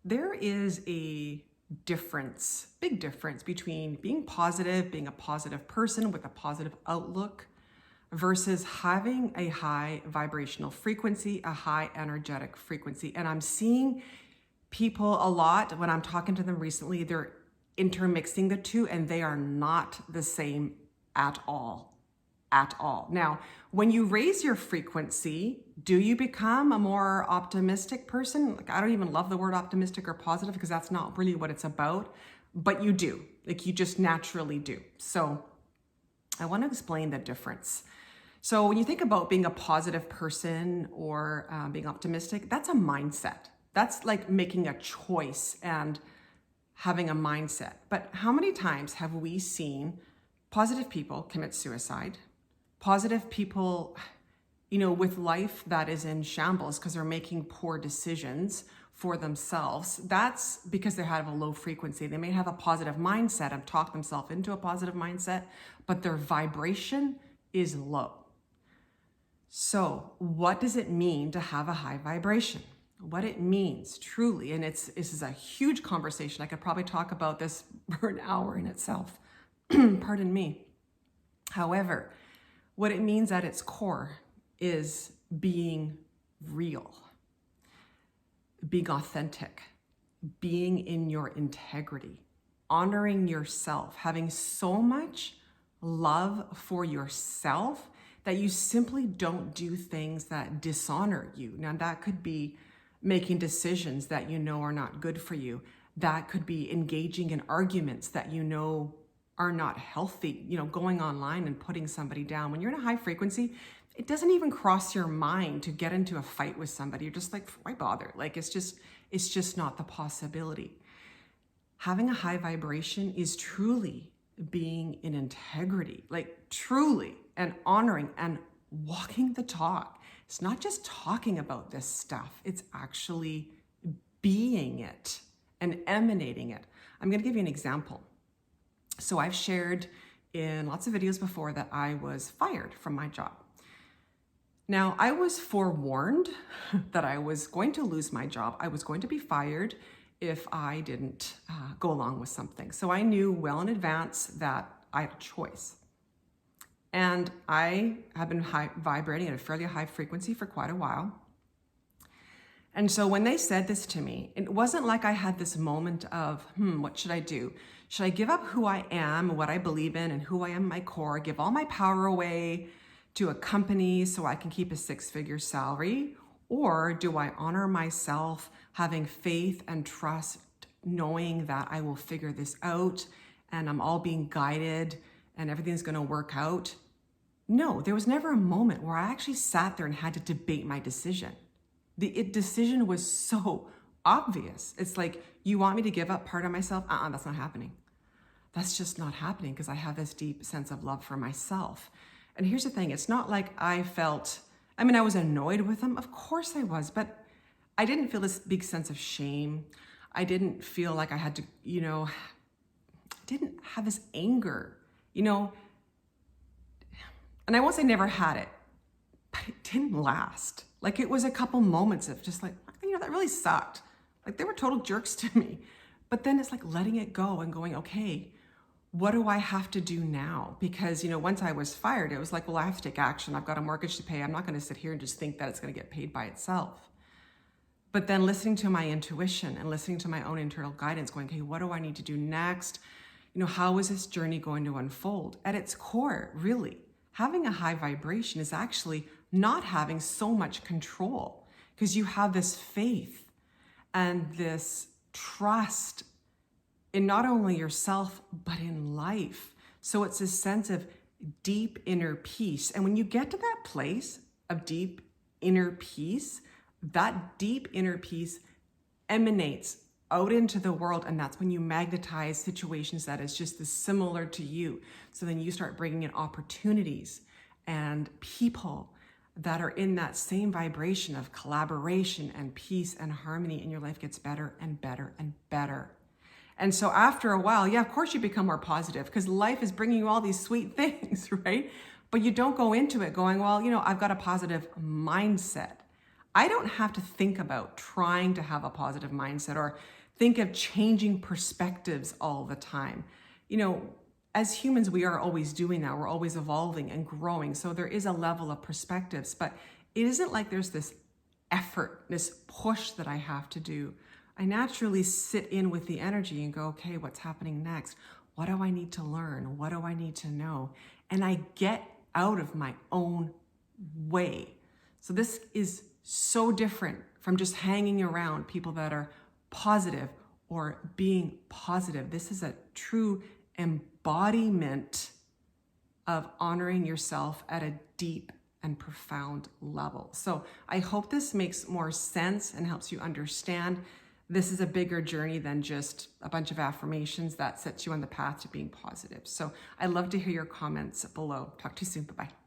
There is a difference, big difference between being positive, being a positive person with a positive outlook versus having a high vibrational frequency, a high energetic frequency. And I'm seeing people a lot when I'm talking to them recently, they're intermixing the two and they are not the same at all. At all. Now, when you raise your frequency, do you become a more optimistic person? Like, I don't even love the word optimistic or positive because that's not really what it's about, but you do. Like, you just naturally do. So I want to explain the difference. So when you think about being a positive person or being optimistic, that's a mindset. That's like making a choice and having a mindset. But how many times have we seen positive people commit suicide? Positive people, with life that is in shambles because they're making poor decisions for themselves. That's because they have a low frequency. They may have a positive mindset and talk themselves into a positive mindset, but their vibration is low. So what does it mean to have a high vibration? What it means truly, and this is a huge conversation. I could probably talk about this for an hour in itself. Pardon me. However, what it means at its core is being real, being authentic, being in your integrity, honoring yourself, having so much love for yourself that you simply don't do things that dishonor you. Now, that could be making decisions that you know are not good for you. That could be engaging in arguments that you know are not healthy, going online and putting somebody down. When you're in a high frequency, it doesn't even cross your mind to get into a fight with somebody. You're just like, why bother? Like, it's just not the possibility. Having a high vibration is truly being in integrity, like truly, and honoring and walking the talk. It's not just talking about this stuff. It's actually being it and emanating it. I'm going to give you an example. So I've shared in lots of videos before that I was fired from my job. Now, I was forewarned that I was going to lose my job. I was going to be fired if I didn't go along with something. So I knew well in advance that I had a choice. And I have been vibrating at a fairly high frequency for quite a while. And so when they said this to me, it wasn't like I had this moment of, what should I do? Should I give up who I am, what I believe in, and who I am at my core, give all my power away to a company so I can keep a 6-figure salary? Or do I honor myself, having faith and trust, knowing that I will figure this out and I'm all being guided and everything's going to work out? No, there was never a moment where I actually sat there and had to debate my decision. The decision was so obvious. It's like, you want me to give up part of myself? That's not happening. That's just not happening because I have this deep sense of love for myself. And here's the thing. It's not like I was annoyed with them. Of course I was, but I didn't feel this big sense of shame. I didn't feel like I had to, I didn't have this anger, and I won't say never had it, but it didn't last. Like, it was a couple moments of just like, that really sucked. Like, they were total jerks to me. But then it's like letting it go and going, okay, what do I have to do now? Because, once I was fired, it was like, well, I have to take action. I've got a mortgage to pay. I'm not going to sit here and just think that it's going to get paid by itself. But then listening to my intuition and listening to my own internal guidance, going, okay, what do I need to do next? How is this journey going to unfold? At its core, really, having a high vibration is actually not having so much control, because you have this faith and this trust in not only yourself, but in life. So it's a sense of deep inner peace. And when you get to that place of deep inner peace, that deep inner peace emanates out into the world. And that's when you magnetize situations that is just as similar to you. So then you start bringing in opportunities and people that are in that same vibration of collaboration and peace and harmony, and your life gets better and better and better. And so after a while, of course you become more positive because life is bringing you all these sweet things, right? But you don't go into it going, well, I've got a positive mindset. I don't have to think about trying to have a positive mindset or think of changing perspectives all the time. You know, as humans, we are always doing that. We're always evolving and growing. So there is a level of perspectives, but it isn't like there's this effort, this push that I have to do. I naturally sit in with the energy and go, okay, what's happening next? What do I need to learn? What do I need to know? And I get out of my own way. So this is so different from just hanging around people that are positive or being positive. This is a true embodiment of honoring yourself at a deep and profound level. So I hope this makes more sense and helps you understand this is a bigger journey than just a bunch of affirmations that sets you on the path to being positive. So I'd love to hear your comments below. Talk to you soon. Bye-bye.